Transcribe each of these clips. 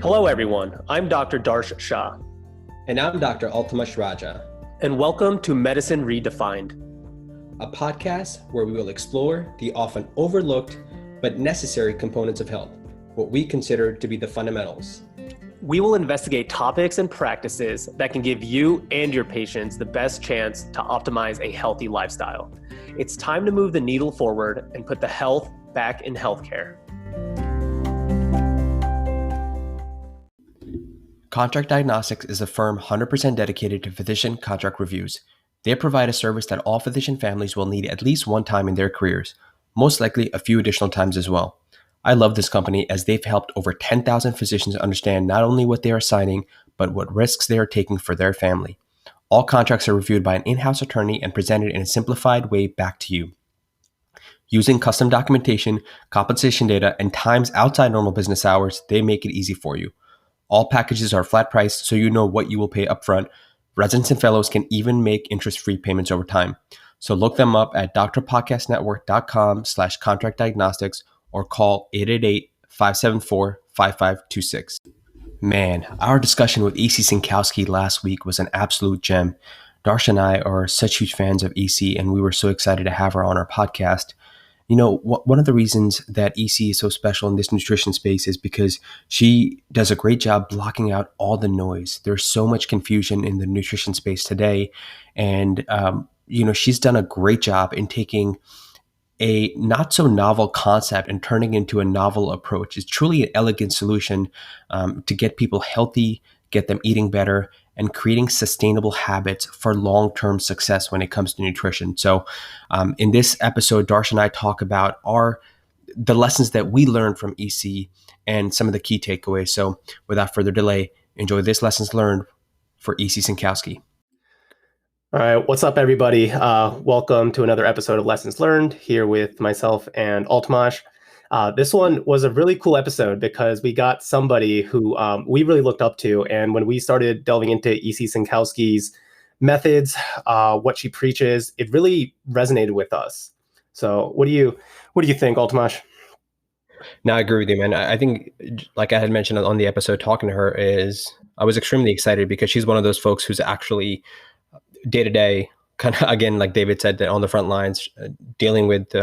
Hello, everyone. I'm Dr. Darsh Shah. And I'm Dr. Altamash Raja. And welcome to Medicine Redefined, a podcast where we will explore the often overlooked but necessary components of health, what we consider to be the fundamentals. We will investigate topics and practices that can give you and your patients the best chance to optimize a healthy lifestyle. It's time to move the needle forward and put the health back in healthcare. Contract Diagnostics is a firm 100% dedicated to physician contract reviews. They provide a service that all physician families will need at least one time in their careers, most likely a few additional times as well. I love this company as they've helped over 10,000 physicians understand not only what they are signing, but what risks they are taking for their family. All contracts are reviewed by an in-house attorney and presented in a simplified way back to you. Using custom documentation, compensation data, and times outside normal business hours, they make it easy for you. All packages are flat priced, so you know what you will pay upfront. Residents and fellows can even make interest-free payments over time. So look them up at drpodcastnetwork.com/contract diagnostics or call 888-574-5526. Man, our discussion with EC Synkowski last week was an absolute gem. Darsh and I are such huge fans of EC, and we were so excited to have her on our podcast. You know, one of the reasons that EC is so special in this nutrition space is because she does a great job blocking out all the noise. There's so much confusion in the nutrition space today. And, she's done a great job in taking a not so novel concept and turning it into a novel approach. It's truly an elegant solution to get people healthy, get them eating better, and creating sustainable habits for long-term success when it comes to nutrition. So in this episode, Darsh and I talk about the lessons that we learned from EC and some of the key takeaways. So without further delay, enjoy this Lessons Learned for EC Synkowski. All right, what's up, everybody? Welcome to another episode of Lessons Learned here with myself and Altamash. This one was a really cool episode because we got somebody who we really looked up to. And when we started delving into EC Synkowski's methods, what she preaches, it really resonated with us. So what do you think, Altamash? No, I agree with you, man. I think, like I had mentioned on the episode, talking to her I was extremely excited because she's one of those folks who's actually day-to-day, kind of, again, like David said, on the front lines, dealing with,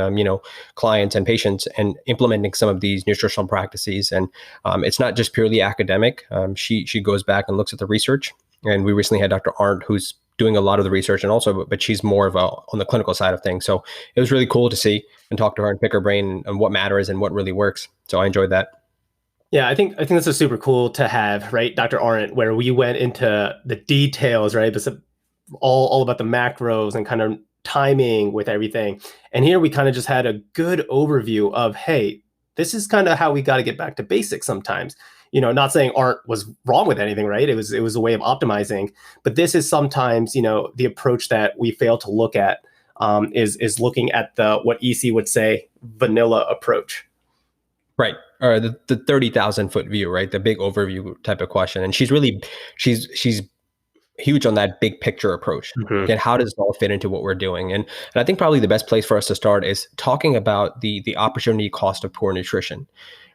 clients and patients and implementing some of these nutritional practices. And it's not just purely academic. She goes back and looks at the research. And we recently had Dr. Arndt, who's doing a lot of the research, and also, but she's more of on the clinical side of things. So it was really cool to see and talk to her and pick her brain on what matters and what really works. So I enjoyed that. Yeah, I think this is super cool to have, right, Dr. Arndt, where we went into the details, right? But all about the macros and kind of timing with everything. And here we kind of just had a good overview of, hey, this is kind of how we got to get back to basics sometimes. Not saying Arndt was wrong with anything, right? It was a way of optimizing, but this is sometimes, the approach that we fail to look at is looking at what EC would say, vanilla approach. Right. Or the 30,000 foot view, right? The big overview type of question. And she's huge on that big picture approach. Mm-hmm. Again, how does it all fit into what we're doing? And I think probably the best place for us to start is talking about the opportunity cost of poor nutrition,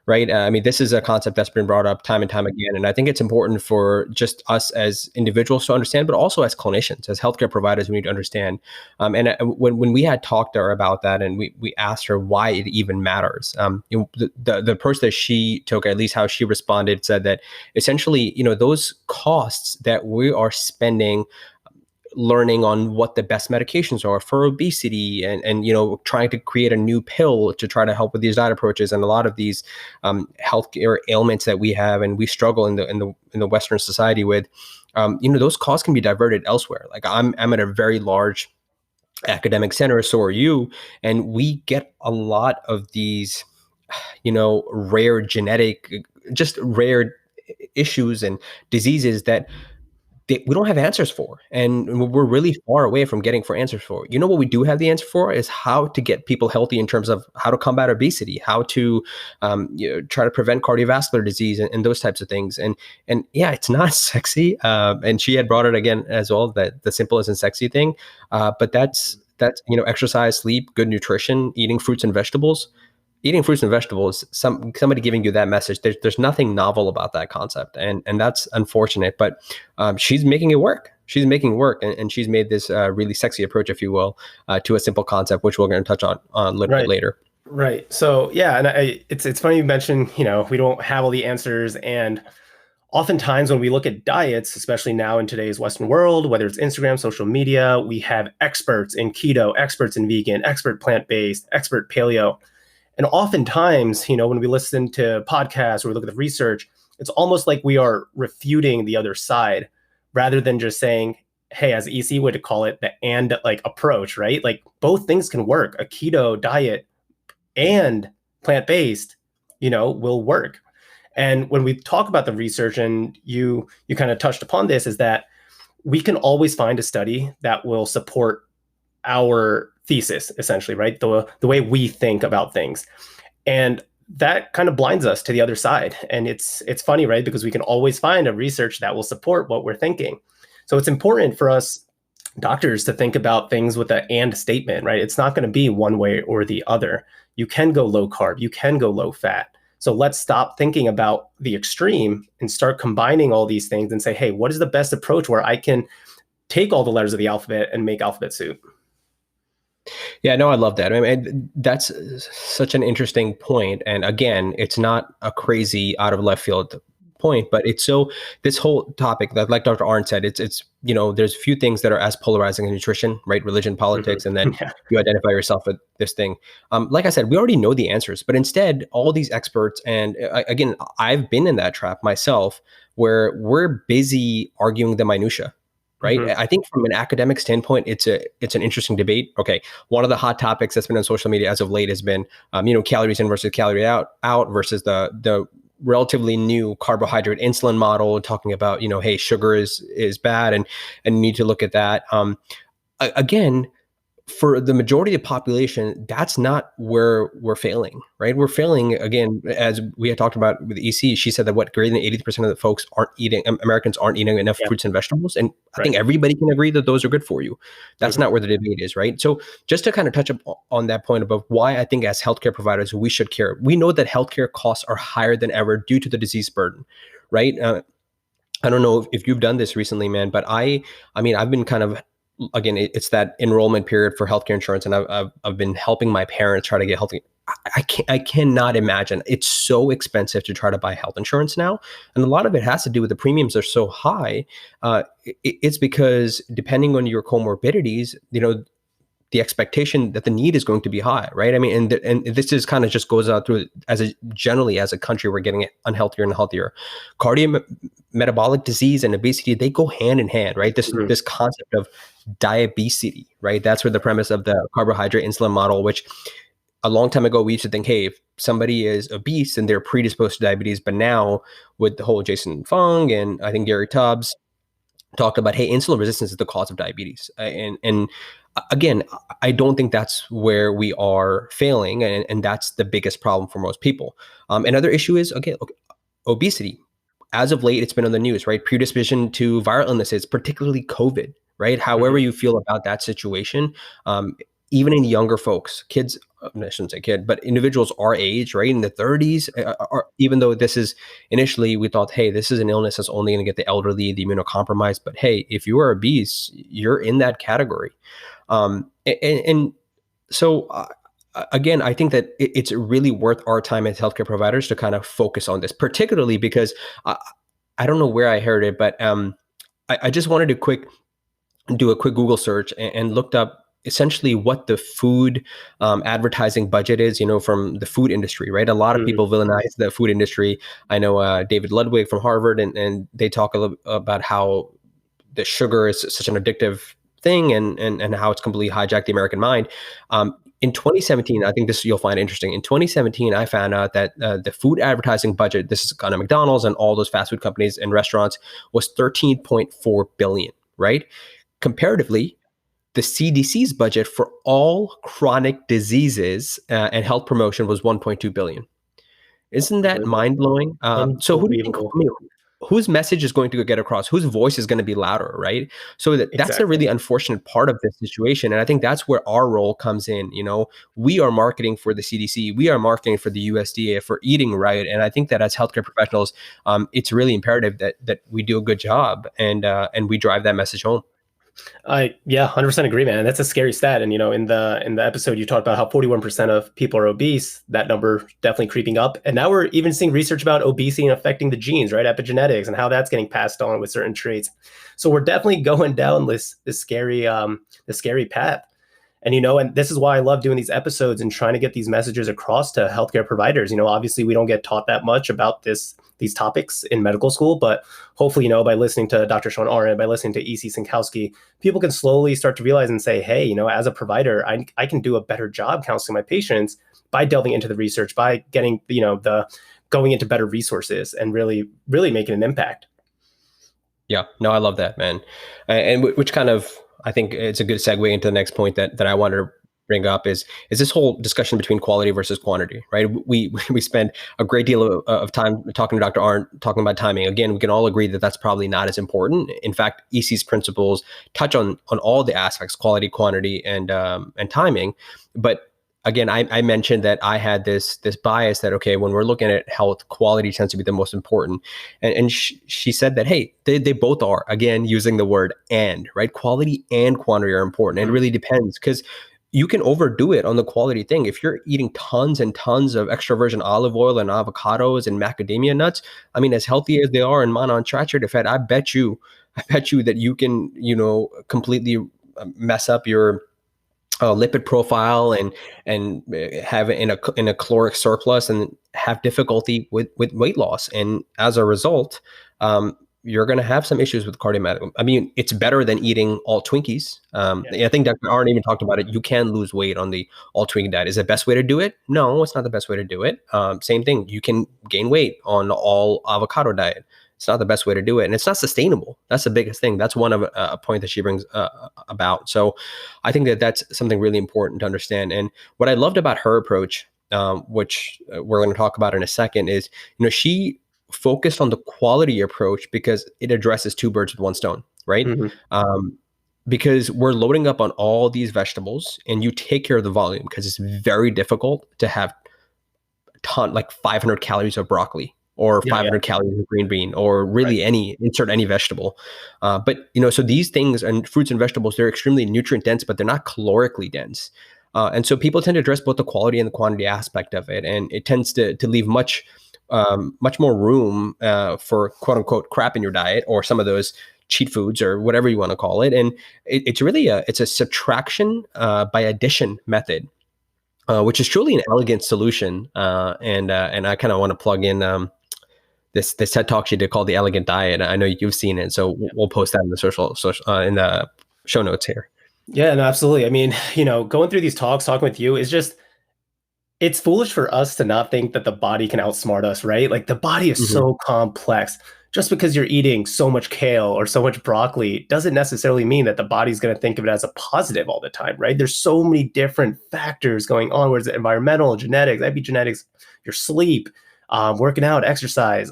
right? This is a concept that's been brought up time and time again. And I think it's important for just us as individuals to understand, but also as clinicians, as healthcare providers, we need to understand. And when we had talked to her about that, and we asked her why it even matters, the approach that she took, at least how she responded, said that essentially, those costs that we are spending learning on what the best medications are for obesity and trying to create a new pill to try to help with these diet approaches and a lot of these healthcare ailments that we have and we struggle in the Western society with, those costs can be diverted elsewhere. Like I'm at a very large academic center, so are you, and we get a lot of these, rare issues and diseases that we don't have answers for, and we're really far away from getting answers for. What we do have the answer for is how to get people healthy in terms of how to combat obesity, how to try to prevent cardiovascular disease and those types of things. And yeah, it's not sexy. And she had brought it again as well, that the simple isn't sexy thing. But that's exercise, sleep, good nutrition, eating fruits and vegetables. eating fruits and vegetables, somebody giving you that message, there's nothing novel about that concept, and that's unfortunate. But she's making it work. She's making it work, and she's made this really sexy approach, if you will, to a simple concept, which we're going to touch on a little bit Right. later. Right. So yeah, and it's funny you mentioned, we don't have all the answers, and oftentimes when we look at diets, especially now in today's Western world, whether it's Instagram, social media, we have experts in keto, experts in vegan, expert plant-based, expert paleo. And oftentimes, when we listen to podcasts or we look at the research, it's almost like we are refuting the other side rather than just saying, hey, as EC would call it, the and like approach, right? Like both things can work. A keto diet and plant-based, will work. And when we talk about the research, and you kind of touched upon this, is that we can always find a study that will support our thesis, essentially, right? The way we think about things. And that kind of blinds us to the other side. And it's funny, right? Because we can always find a research that will support what we're thinking. So it's important for us doctors to think about things with an and statement, right? It's not going to be one way or the other. You can go low carb, you can go low fat. So let's stop thinking about the extreme and start combining all these things and say, hey, what is the best approach where I can take all the letters of the alphabet and make alphabet soup? Yeah, no, I love that. I mean, that's such an interesting point. And again, it's not a crazy out of left field point, but it's so this whole topic that, like Dr. Arndt said, it's there's a few things that are as polarizing as nutrition, right? Religion, politics, and then Yeah. you identify yourself with this thing. Like I said, we already know the answers, but instead, all these experts, and again, I've been in that trap myself, where we're busy arguing the minutia. Right. Mhm. I think from an academic standpoint, it's an interesting debate. Okay. One of the hot topics that's been on social media as of late has been, calories in versus calorie out versus the relatively new carbohydrate insulin model, talking about, hey, sugar is bad and you need to look at that. Again, for the majority of the population, that's not where we're failing, right? We're failing, again, as we had talked about with EC. She said that greater than 80% of the folks Americans aren't eating enough Yeah. fruits and vegetables. And I Right. think everybody can agree that those are good for you. That's Mhm. not where the debate is, right? So just to kind of touch up on that point about why I think as healthcare providers, we should care. We know that healthcare costs are higher than ever due to the disease burden, right? I don't know if you've done this recently, man, but I mean, I've been kind of, again, it's that enrollment period for healthcare insurance, and I've been helping my parents try to get healthy. I cannot imagine. It's so expensive to try to buy health insurance now, and a lot of it has to do with the premiums are so high. It's because depending on your comorbidities, the expectation that the need is going to be high, right? I mean, and this is kind of just goes out through generally as a country, we're getting unhealthier and healthier. Metabolic disease and obesity, they go hand in hand, right? Mhm. This concept of diabesity, right? That's where the premise of the carbohydrate insulin model, which a long time ago we used to think, hey, if somebody is obese and they're predisposed to diabetes, but now with the whole Jason Fung and I think Gary Tubbs talked about, hey, insulin resistance is the cause of diabetes. And again, I don't think that's where we are failing, and that's the biggest problem for most people. Another issue is, okay, obesity. As of late, it's been on the news, right? Predisposition to viral illnesses, particularly COVID, right? However Mhm. you feel about that situation, even in younger folks, kids, I shouldn't say kid, but individuals our age, right, in the 30s, even though this is initially we thought, hey, this is an illness that's only going to get the elderly, the immunocompromised. But hey, if you are obese, you're in that category. And so again, I think that it's really worth our time as healthcare providers to kind of focus on this, particularly because I don't know where I heard it, but I just wanted to do a quick Google search and looked up essentially what the food advertising budget is, from the food industry, right? A lot of Mhm. people villainize the food industry. I know David Ludwig from Harvard, and they talk a little about how the sugar is such an addictive thing and how it's completely hijacked the American mind. In 2017, I think this you'll find interesting. In 2017, I found out that the food advertising budget, this is kind of McDonald's and all those fast food companies and restaurants, was 13.4 billion, right? Comparatively, the CDC's budget for all chronic diseases and health promotion was 1.2 billion. Isn't that Unbelievable. mind blowing? So who do you think? I Unbelievable. mean, whose message is going to get across, whose voice is going to be louder, right? So that's a Exactly. really unfortunate part of this situation. And I think that's where our role comes in. We are marketing for the CDC, we are marketing for the USDA for eating right. And I think that as healthcare professionals, it's really imperative that we do a good job and we drive that message home. I yeah, 100% agree, man. And that's a scary stat. And in the episode you talked about how 41% of people are obese. That number definitely creeping up. And now we're even seeing research about obesity and affecting the genes, right? Epigenetics and how that's getting passed on with certain traits. So we're definitely going down this scary path. And this is why I love doing these episodes and trying to get these messages across to healthcare providers. Obviously we don't get taught that much about these topics in medical school, but hopefully, by listening to Dr. Sean Arendt, by listening to EC Synkowski, people can slowly start to realize and say, hey, as a provider, I can do a better job counseling my patients by delving into the research, by getting, the going into better resources and really, really making an impact. Yeah, no, I love that, man. And which kind of, I think it's a good segue into the next point that I wanted to bring up is this whole discussion between quality versus quantity, right? We spend a great deal of time talking to Dr. Arndt, talking about timing. Again, we can all agree that that's probably not as important. In fact, EC's principles touch on all the aspects: quality, quantity, and timing. But again, I mentioned that I had this bias that, okay, when we're looking at health, quality tends to be the most important. And she said that, hey, they both are, again, using the word and, right? Quality and quantity are important. And it really depends, because you can overdo it on the quality thing. If you're eating tons and tons of extra virgin olive oil and avocados and macadamia nuts, I mean, as healthy as they are in monounsaturated fat, I bet you that you can, completely mess up your lipid profile and have it in a caloric surplus and have difficulty with weight loss. And as a result, you're going to have some issues with cardiometabolic. I mean, it's better than eating all Twinkies. I think Dr. Arndt even talked about it. You can lose weight on the all Twinkie diet. Is it the best way to do it? No, it's not the best way to do it. Same thing. You can gain weight on all avocado diet. It's not the best way to do it, and it's not sustainable. That's the biggest thing. That's one of a point that she brings about. So I think that that's something really important to understand. And what I loved about her approach, which we're going to talk about in a second, is she focused on the quality approach because it addresses two birds with one stone, right? Mm-hmm. Because we're loading up on all these vegetables, and you take care of the volume, because it's very difficult to have a ton, like 500 calories of broccoli or Yeah, 500 calories of green bean, or really right. insert any vegetable. But so these things and fruits and vegetables, they're extremely nutrient dense, but they're not calorically dense. And so people tend to address both the quality and the quantity aspect of it. And it tends to leave much more room for quote unquote crap in your diet, or some of those cheat foods, or whatever you want to call it. And it's really it's a subtraction by addition method, which is truly an elegant solution. And I kind of want to plug in this TED talk she did called The Elegant Diet. I know you've seen it, so we'll post that in the social in the show notes here. Yeah, no, absolutely. I mean, going through these talks, talking with you is just, it's foolish for us to not think that the body can outsmart us, right? Like the body is Mhm. so complex. Just because you're eating so much kale or so much broccoli doesn't necessarily mean that the body's going to think of it as a positive all the time, right? There's so many different factors going on, whether it's environmental, genetics, epigenetics, your sleep, working out, exercise,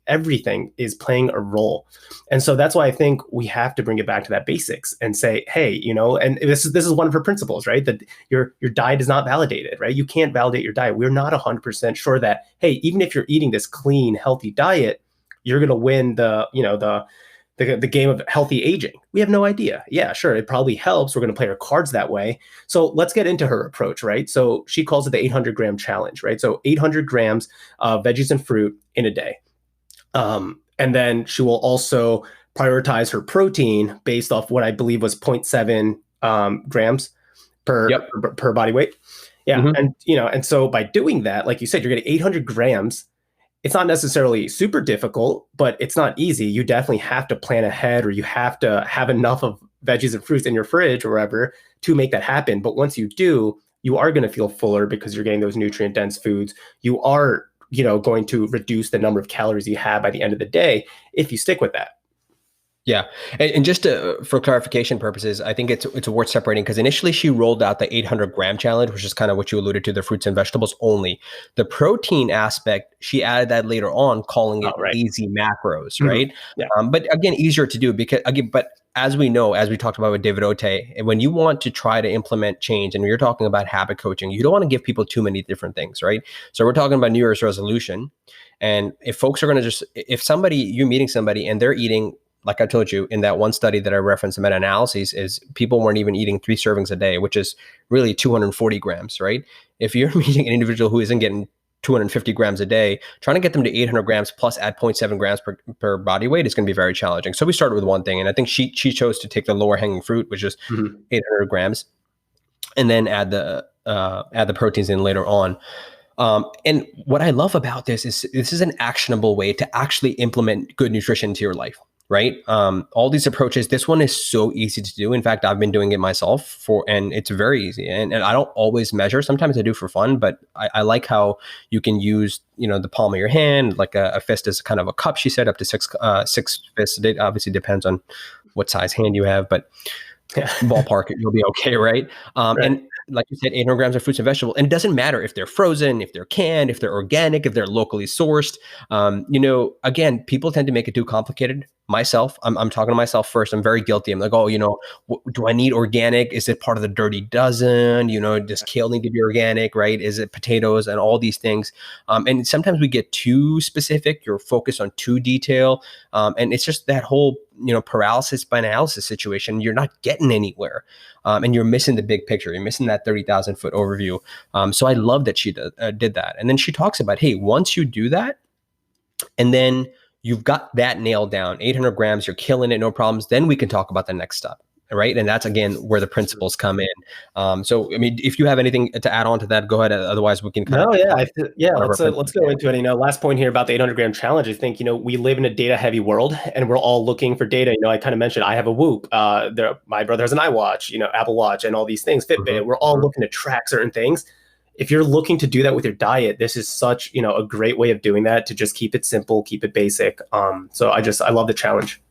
everything is playing a role. And so that's why I think we have to bring it back to that basics and say, hey, and this is one of her principles, right? That your diet is not validated, right? You can't validate your diet. We're not 100% sure that, hey, even if you're eating this clean, healthy diet, you're going to win the game of healthy aging. We have no idea. Yeah, sure, it probably helps. We're going to play our cards that way. So let's get into her approach, right? So she calls it the 800-gram challenge, right? So 800 grams of veggies and fruit in a day. And then she will also prioritize her protein based off what I believe was zero point 0.7 grams per, Yep. per body weight. Yeah. Mhm. And so by doing that, like you said, you're getting 800 grams. It's not necessarily super difficult, but it's not easy. You definitely have to plan ahead, or you have to have enough of veggies and fruits in your fridge or wherever to make that happen. But once you do, you are going to feel fuller because you're getting those nutrient dense foods. You are, going to reduce the number of calories you have by the end of the day if you stick with that. Yeah, and just for clarification purposes, I think it's worth separating because initially she rolled out the 800 gram challenge, which is kind of what you alluded to, the fruits and vegetables only. The protein aspect, she added that later on, calling Oh, it right. easy macros, Mhm. right? Yeah. But again, easier to do because again, but as we know, as we talked about with David Ote, when you want to try to implement change, and you're talking about habit coaching, you don't want to give people too many different things, right? So we're talking about New Year's resolution, and if folks are going to just, if somebody, you're meeting somebody and they're eating, like I told you in that one study that I referenced, the meta-analyses, is people weren't even eating 3 servings a day, which is really 240 grams, right? If you're meeting an individual who isn't getting 250 grams a day, trying to get them to 800 grams plus add zero point 0.7 grams per body weight is going to be very challenging. So we started with one thing, and I think she chose to take the lower hanging fruit, which is Mhm. 800 grams, and then add the proteins in later on. And what I love about this is an actionable way to actually implement good nutrition into your life, right? All these approaches, this one is so easy to do. In fact, I've been doing it myself and it's very easy. And I don't always measure. Sometimes I do for fun, but I like how you can use, the palm of your hand, like a fist is kind of a cup. She said up to six fists. It obviously depends on what size hand you have, but Yeah. ballpark, you'll be okay, right? Right. And like you said, 800 grams of fruits and vegetables. And it doesn't matter if they're frozen, if they're canned, if they're organic, if they're locally sourced. Again, people tend to make it too complicated. Myself, I'm talking to myself first. I'm very guilty. I'm like, oh, do I need organic? Is it part of the dirty dozen? Does kale need to be organic, right? Is it potatoes and all these things? And sometimes we get too specific. You're focused on too detail. And it's just that whole, paralysis by analysis situation. You're not getting anywhere. And you're missing the big picture. You're missing that 30,000 foot overview. So I love that she did that. And then she talks about, hey, once you do that, and then you've got that nailed down, 800 grams, you're killing it, no problems. Then we can talk about the next step. Right. And that's, again, where the principles come in. So, I mean, if you have anything to add on to that, go ahead. Otherwise, we can kind No, of yeah, talk yeah. one of our Let's principles. go into it. Last point here about the 800-gram challenge. I think we live in a data-heavy world, and we're all looking for data. I kind of mentioned I have a Whoop. My brother has an iWatch. Apple Watch, and all these things, Fitbit. We're all looking to track certain things. If you're looking to do that with your diet, this is such a great way of doing that, to just keep it simple, keep it basic. So I love the challenge.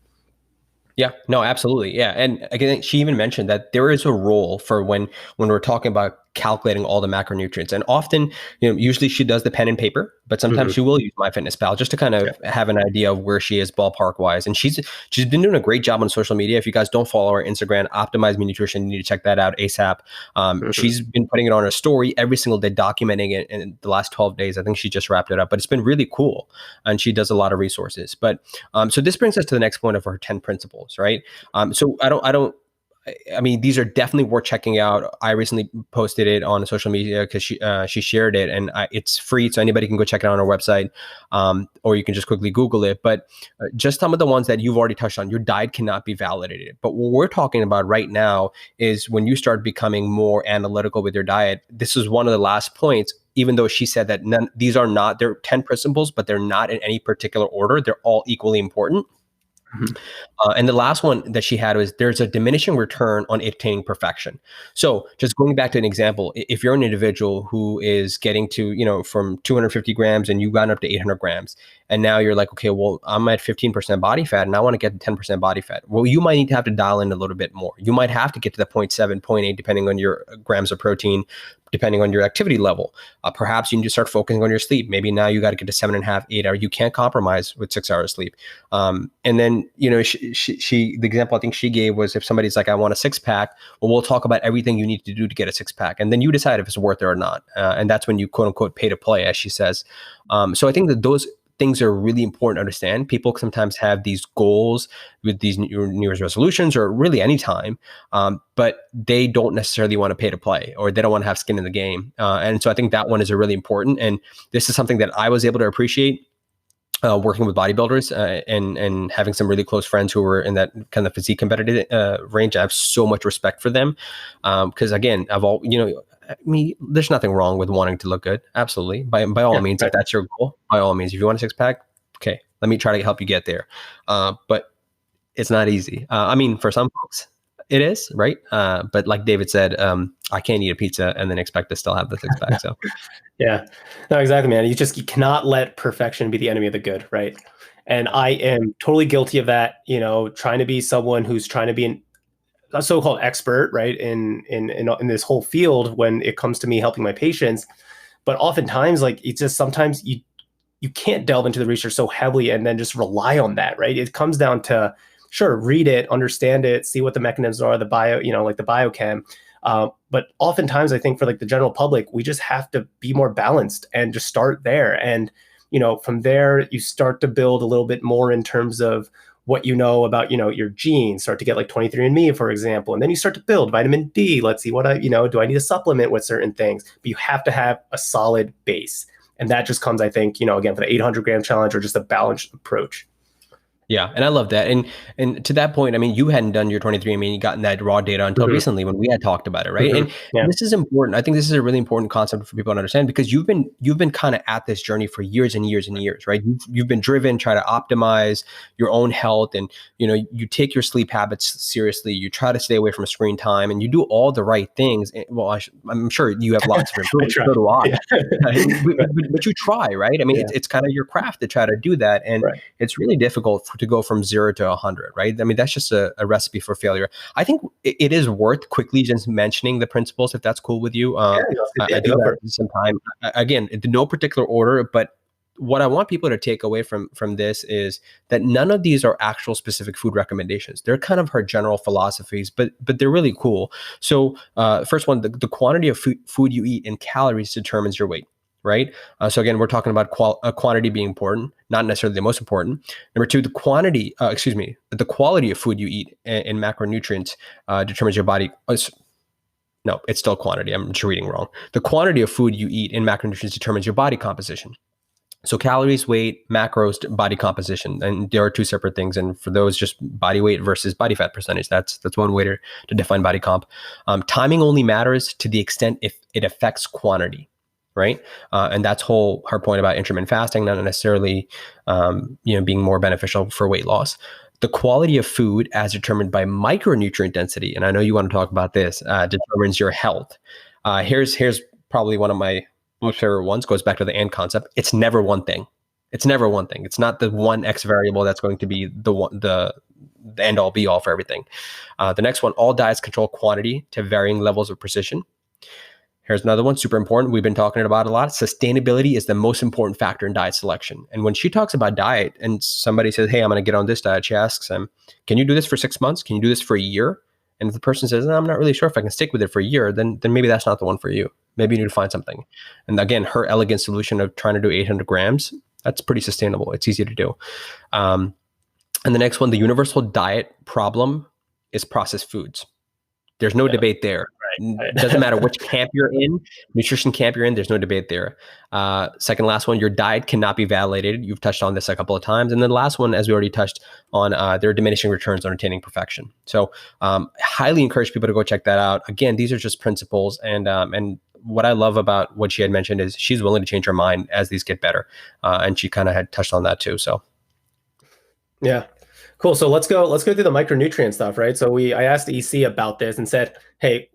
Yeah, no, absolutely. Yeah. And again, she even mentioned that there is a role for when we're talking about calculating all the macronutrients. And often, usually she does the pen and paper, but sometimes Mhm. she will use MyFitnessPal just to kind Yeah. of have an idea of where she is ballpark wise. And she's been doing a great job on social media. If you guys don't follow her Instagram, Optimize Me Nutrition, you need to check that out ASAP. Mhm. She's been putting it on her story every single day, documenting it in the last 12 days. I think she just wrapped it up, but it's been really cool. And she does a lot of resources. But so this brings us to the next point of her 10 principles, right? So I mean, these are definitely worth checking out. I recently posted it on social media because she shared it, and it's free, so anybody can go check it out on our website, or you can just quickly Google it. But just some of the ones that you've already touched on, your diet cannot be validated. But what we're talking about right now is when you start becoming more analytical with your diet. This is one of the last points. Even though she said that they're 10 principles, but they're not in any particular order. They're all equally important. Mhm. And the last one that she had was there's a diminishing return on attaining perfection. So just going back to an example, if you're an individual who is getting to, from 250 grams and you've gotten up to 800 grams, and now you're like, okay, well, I'm at 15% body fat and I want to get to 10% body fat. Well, you might need to have to dial in a little bit more. You might have to get to the 0.7, 0.8, depending on your grams of protein, depending on your activity level. Perhaps you need to start focusing on your sleep. Maybe now you got to get to 7.5, 8 hours. You can't compromise with 6 hours sleep. And then, the example I think she gave was if somebody's like, I want a six pack, well, we'll talk about everything you need to do to get a six pack. And then you decide if it's worth it or not. And that's when you quote unquote pay to play, as she says. So I think that those things are really important to understand. People sometimes have these goals with these New Year's resolutions or really any time, but they don't necessarily want to pay to play or they don't want to have skin in the game. And so I think that one is a really important. And this is something that I was able to appreciate working with bodybuilders and having some really close friends who were in that kind of physique competitive range. I have so much respect for them because again, I mean, there's nothing wrong with wanting to look good. Absolutely. By all Yeah. means, if Right. that's your goal, by all means, if you want a six pack, okay, let me try to help you get there. But it's not easy. I mean, for some folks, it is, right? But like David said, I can't eat a pizza and then expect to still have the six pack. So Yeah. No, exactly, man. You cannot let perfection be the enemy of the good, right? And I am totally guilty of that, trying to be someone who's trying to be a so-called expert, right, in this whole field when it comes to me helping my patients. But oftentimes, like, it's just sometimes you can't delve into the research so heavily and then just rely on that, right? It comes down to, sure, read it, understand it, see what the mechanisms are, the bio, like the biochem. But oftentimes, I think for like the general public, we just have to be more balanced and just start there. And from there, you start to build a little bit more in terms of what you know about your genes. Start to get like 23andMe, for example, and then you start to build vitamin D. Let's see what do I need to supplement with certain things. But you have to have a solid base, and that just comes, I think, again, for the 800-gram challenge or just a balanced approach. Yeah, and I love that. And to that point, I mean, you hadn't done your 23andMe, you gotten that raw data until recently when we had talked about it, right? And this is important. I think this is a really important concept for people to understand, because you've been kind of at this journey for years and years and years, right? You've been driven, try to optimize your own health, and you take your sleep habits seriously. You try to stay away from screen time, and you do all the right things. Well, I'm sure you have lots of improvements. So do I. But you try, right? I mean, it's kind of your craft to try to do that, and it's really difficult to go from 0 to 100, right? I mean, that's just a recipe for failure. I think it is worth quickly just mentioning the principles, if that's cool with you. I do that some time. Again, in no particular order, but what I want people to take away from this is that none of these are actual specific food recommendations. They're kind of her general philosophies, but they're really cool. So first one, the quantity of food you eat in calories determines your weight. Right. So again, we're talking about quantity being important, not necessarily the most important. Number two, the quality of food you eat in macronutrients determines your body. No, it's still quantity. I'm just reading wrong. The quantity of food you eat in macronutrients determines your body composition. So calories, weight, macros, body composition, and there are two separate things. And for those, just body weight versus body fat percentage. That's one way to define body comp. Timing only matters to the extent if it affects quantity. Right. And that's her point about intermittent fasting, not necessarily, being more beneficial for weight loss. The quality of food as determined by micronutrient density, and I know you want to talk about this, determines your health. Here's probably one of my most favorite ones, goes back to the and concept. It's never one thing. It's never one thing. It's not the one X variable that's going to be the end all be all for everything. The next one, all diets control quantity to varying levels of precision. Here's another one, super important. We've been talking about it a lot. Sustainability is the most important factor in diet selection. And when she talks about diet and somebody says, hey, I'm going to get on this diet, she asks them, can you do this for 6 months? Can you do this for a year? And if the person says, no, I'm not really sure if I can stick with it for a year, then maybe that's not the one for you. Maybe you need to find something. And again, her elegant solution of trying to do 800 grams, that's pretty sustainable. It's easy to do. And the next one, the universal diet problem is processed foods. There's no debate there. Right. It doesn't matter which camp you're in, nutrition camp you're in, there's no debate there. Second last one, your diet cannot be validated. You've touched on this a couple of times. And then the last one, as we already touched on, there are diminishing returns on attaining perfection. So highly encourage people to go check that out. Again, these are just principles. And what I love about what she had mentioned is she's willing to change her mind as these get better. And she kind of had touched on that too. So yeah. Cool. So let's go through the micronutrient stuff, right? So I asked EC about this and said, hey,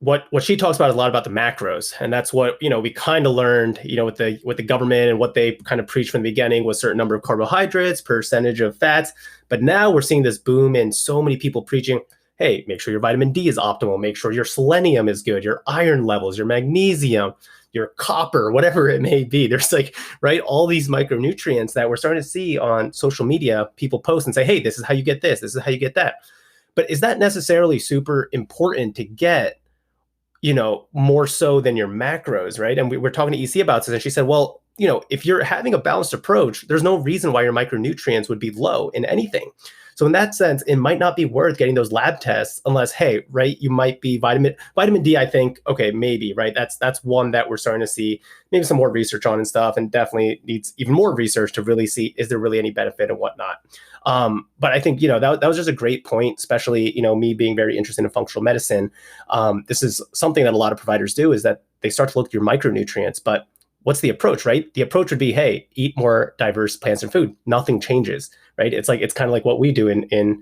what she talks about is a lot about the macros. And that's what, we kind of learned, with the government, and what they kind of preached from the beginning was a certain number of carbohydrates, percentage of fats. But now we're seeing this boom in so many people preaching, hey, make sure your vitamin D is optimal, make sure your selenium is good, your iron levels, your magnesium, your copper, whatever it may be. There's all these micronutrients that we're starting to see on social media. People post and say, hey, this is how you get this is how you get that. But is that necessarily super important to get, more so than your macros, right? And we're talking to EC about this, and she said, well, if you're having a balanced approach, there's no reason why your micronutrients would be low in anything. So in that sense, it might not be worth getting those lab tests unless, hey, right, you might be vitamin D, I think, okay, maybe, right? That's one that we're starting to see maybe some more research on and stuff, and definitely needs even more research to really see, is there really any benefit and whatnot? But I think, that was just a great point, especially, me being very interested in functional medicine. This is something that a lot of providers do, is that they start to look at your micronutrients, but what's the approach, right? The approach would be, hey, eat more diverse plants and food. Nothing changes, right? It's kind of like what we do in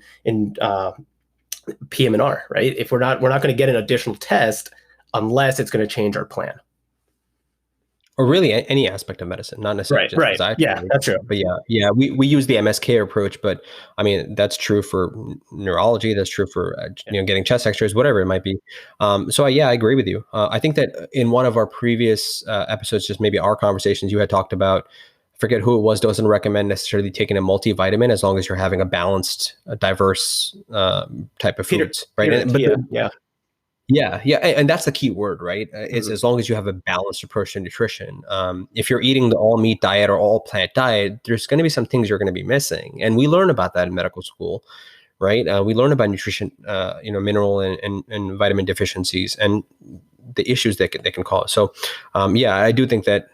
PM&R, right? If we're not going to get an additional test unless it's going to change our plan. or really any aspect of medicine, not necessarily Right, just right. physiatry. Yeah, that's true. But yeah, we use the MSK approach, but I mean that's true for neurology. That's true for Yeah. getting chest X-rays, whatever it might be. So yeah, I agree with you. I think that in one of our previous episodes, just maybe our conversations, you had talked about. I forget who it was. Doesn't recommend necessarily taking a multivitamin as long as you're having a balanced, diverse type of Peter, foods, right? Peter And, but Attia, yeah. yeah, and that's the key word, right? Is Mhm. as long as you have a balanced approach to nutrition. If you're eating the all meat diet or all plant diet, there's going to be some things you're going to be missing, and we learn about that in medical school, right? We learn about nutrition, mineral and vitamin deficiencies, and the issues they can cause. So, yeah, I do think that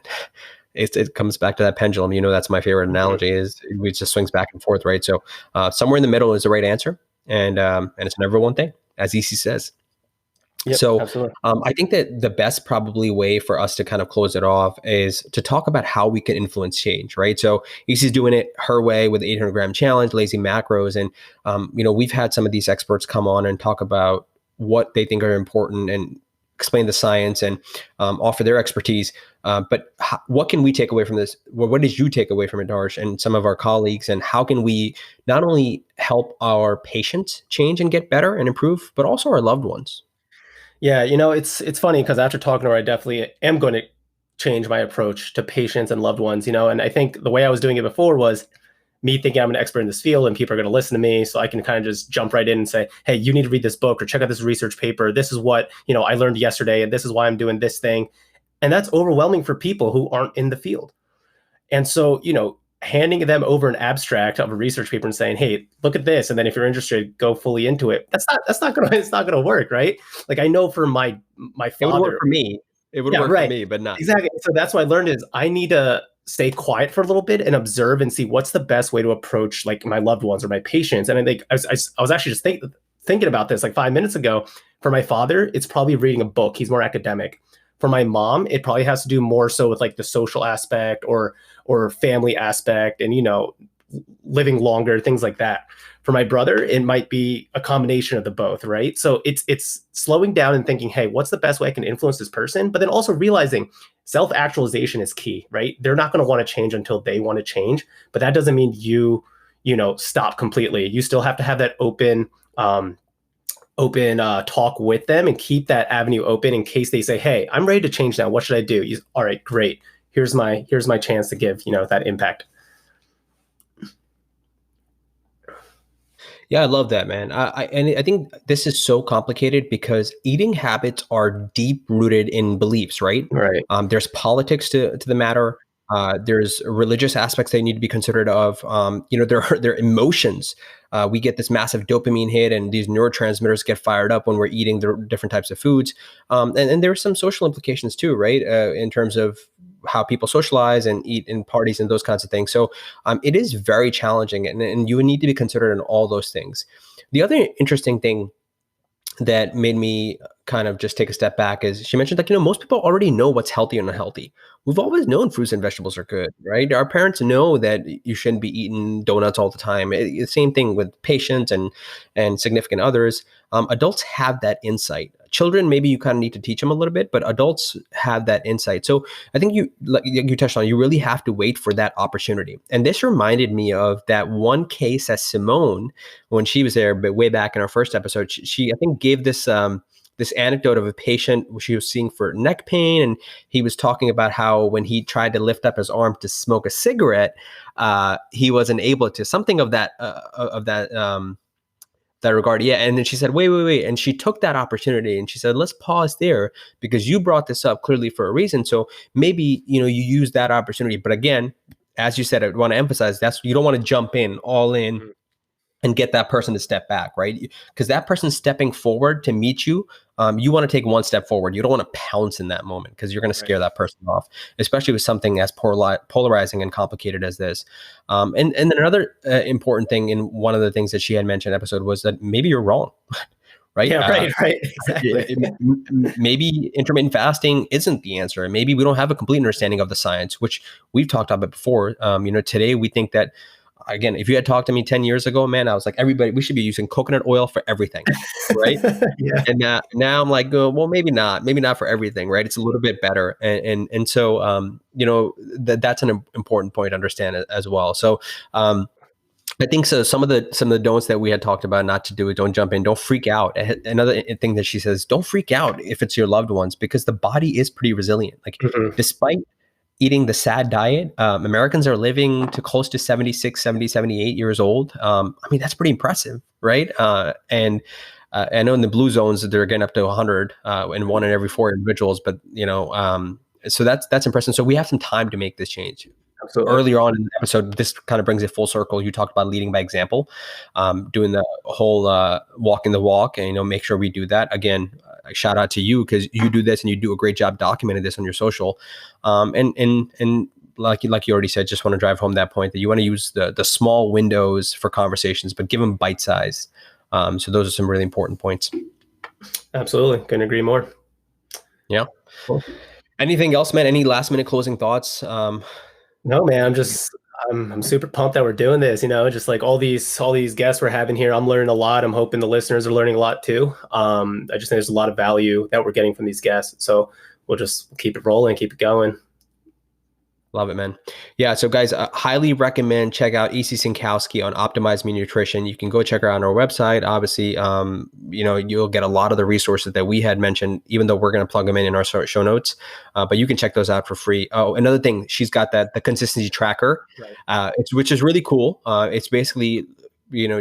it comes back to that pendulum. That's my favorite Mhm. analogy. Is it just swings back and forth, right? So, somewhere in the middle is the right answer, and it's never one thing, as EC says. Yep, So absolutely. I think that the best probably way for us to kind of close it off is to talk about how we can influence change, right? So EC's doing it her way with the 800-gram challenge, lazy macros, and we've had some of these experts come on and talk about what they think are important and explain the science and offer their expertise. But what can we take away from this? Well, what did you take away from it, Darsh, and some of our colleagues? And how can we not only help our patients change and get better and improve, but also our loved ones? Yeah, it's funny because after talking to her, I definitely am going to change my approach to patients and loved ones, and I think the way I was doing it before was me thinking I'm an expert in this field and people are going to listen to me, so I can kind of just jump right in and say, hey, you need to read this book or check out this research paper. This is what, I learned yesterday, and this is why I'm doing this thing. And that's overwhelming for people who aren't in the field. And so, handing them over an abstract of a research paper and saying, "Hey, look at this," and then if you're interested, go fully into it. That's not gonna it's not gonna work, right? Like I know for my It would work father. for me. It would Yeah, work for right. me, but not. Exactly. So that's what I learned is I need to stay quiet for a little bit and observe and see what's the best way to approach like my loved ones or my patients. And I think I was actually just thinking about this like 5 minutes ago. For my father, it's probably reading a book. He's more academic. For my mom, it probably has to do more so with like the social aspect or family aspect and living longer, things like that. For my brother, it might be a combination of the both, right? So it's slowing down and thinking, hey, what's the best way I can influence this person? But then also realizing self-actualization is key, right? They're not going to want to change until they want to change, but that doesn't mean stop completely. You still have to have that open talk with them and keep that avenue open in case they say, hey, I'm ready to change now. What should I do? All right, great. Here's my chance to give that impact. Yeah, I love that, man. I think this is so complicated because eating habits are deep rooted in beliefs, right? Right. There's politics to the matter. There's religious aspects that need to be considered of. There are emotions. We get this massive dopamine hit, and these neurotransmitters get fired up when we're eating the different types of foods. And there are some social implications too, right? In terms of how people socialize and eat in parties and those kinds of things. So it is very challenging, and you would need to be considered in all those things. The other interesting thing that made me kind of just take a step back is she mentioned like, most people already know what's healthy and unhealthy. We've always known fruits and vegetables are good, right? Our parents know that you shouldn't be eating donuts all the time. The same thing with patients and significant others. Adults have that insight. Children, maybe you kind of need to teach them a little bit, but adults have that insight. So I think you touched on, you really have to wait for that opportunity. And this reminded me of that one case that Simone, when she was there, but way back in our first episode, she I think gave this anecdote of a patient she was seeing for neck pain, and he was talking about how when he tried to lift up his arm to smoke a cigarette, he wasn't able to. Something of that regard. Yeah. And then she said, wait. And she took that opportunity and she said, let's pause there because you brought this up clearly for a reason. So maybe, you use that opportunity. But again, as you said, I want to emphasize you don't want to jump in all in Mhm. and get that person to step back, right? Because that person stepping forward to meet you, you want to take one step forward. You don't want to pounce in that moment because you're going to Right. scare that person off, especially with something as polarizing and complicated as this. And then another important thing in one of the things that she had mentioned in the episode was that maybe you're wrong, right? Yeah, right, exactly. Maybe intermittent fasting isn't the answer. And maybe we don't have a complete understanding of the science, which we've talked about before. Today we think that again, if you had talked to me 10 years ago, man, I was like, everybody, we should be using coconut oil for everything, right? Yeah. And now I'm like, well, maybe not for everything, right? It's a little bit better. And so, that's an important point to understand as well. So, I think so. Some of the don'ts that we had talked about, not to do it, don't jump in, don't freak out. Another thing that she says, don't freak out if it's your loved ones, because the body is pretty resilient. Like, despite eating the SAD diet, Americans are living to close to 76, 70, 78 years old. I mean, that's pretty impressive, right? And I know in the blue zones they're getting up to 100 and 1 in every 4 individuals, but so that's impressive. So we have some time to make this change. Absolutely. Earlier on in the episode, this kind of brings it full circle. You talked about leading by example, doing the whole walking the walk, and make sure we do that. Again, shout out to you, because you do this and you do a great job documenting this on your social. And like you already said, just want to drive home that point that you want to use the small windows for conversations, but give them bite size. So those are some really important points. Absolutely, couldn't agree more. Yeah. Cool. Anything else, man? Any last minute closing thoughts? No, man, I'm super pumped that we're doing this, just like all these guests we're having here. I'm learning a lot. I'm hoping the listeners are learning a lot too. I just think there's a lot of value that we're getting from these guests. So we'll just keep it rolling, keep it going. Love it, man. Yeah. So guys, I highly recommend check out EC Synkowski on Optimize Me Nutrition. You can go check her out on our website. Obviously, you'll get a lot of the resources that we had mentioned, even though we're going to plug them in our show notes. But you can check those out for free. Oh, another thing, she's got the consistency tracker, right. Which is really cool. It's basically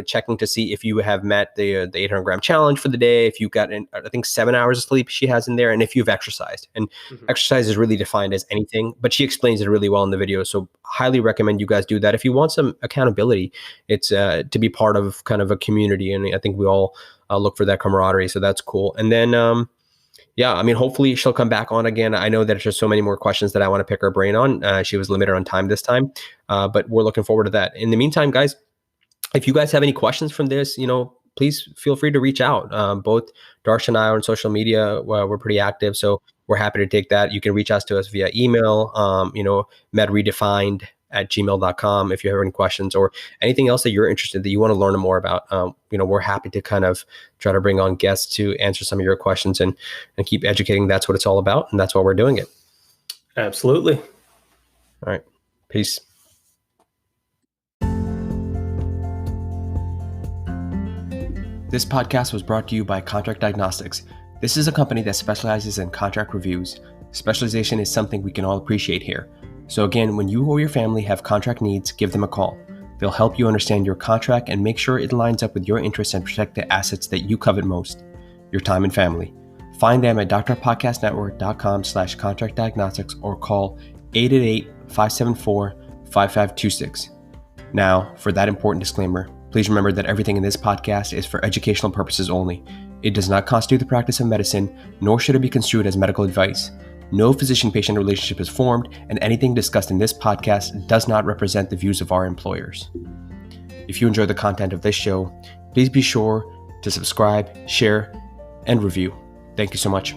checking to see if you have met the 800 gram challenge for the day, if you've got, I think 7 hours of sleep she has in there, and if you've exercised. And exercise is really defined as anything, but she explains it really well in the video. So highly recommend you guys do that. If you want some accountability, it's to be part of kind of a community. And I think we all look for that camaraderie. So that's cool. And then, hopefully she'll come back on again. I know there's just so many more questions that I want to pick her brain on. She was limited on time this time, but we're looking forward to that. In the meantime, guys, if you guys have any questions from this, please feel free to reach out. Both Darsh and I are on social media. We're pretty active, so we're happy to take that. You can reach out to us via email, medredefined@gmail.com if you have any questions or anything else that you're interested that you want to learn more about. We're happy to kind of try to bring on guests to answer some of your questions and keep educating. That's what it's all about, and that's why we're doing it. Absolutely. All right. Peace. This podcast was brought to you by Contract Diagnostics. This is a company that specializes in contract reviews. Specialization is something we can all appreciate here. So again, when you or your family have contract needs, give them a call. They'll help you understand your contract and make sure it lines up with your interests and protect the assets that you covet most, your time and family. Find them at drpodcastnetwork.com/contract diagnostics or call 888-574-5526. Now, for that important disclaimer, please remember that everything in this podcast is for educational purposes only. It does not constitute the practice of medicine, nor should it be construed as medical advice. No physician-patient relationship is formed, and anything discussed in this podcast does not represent the views of our employers. If you enjoy the content of this show, please be sure to subscribe, share, and review. Thank you so much.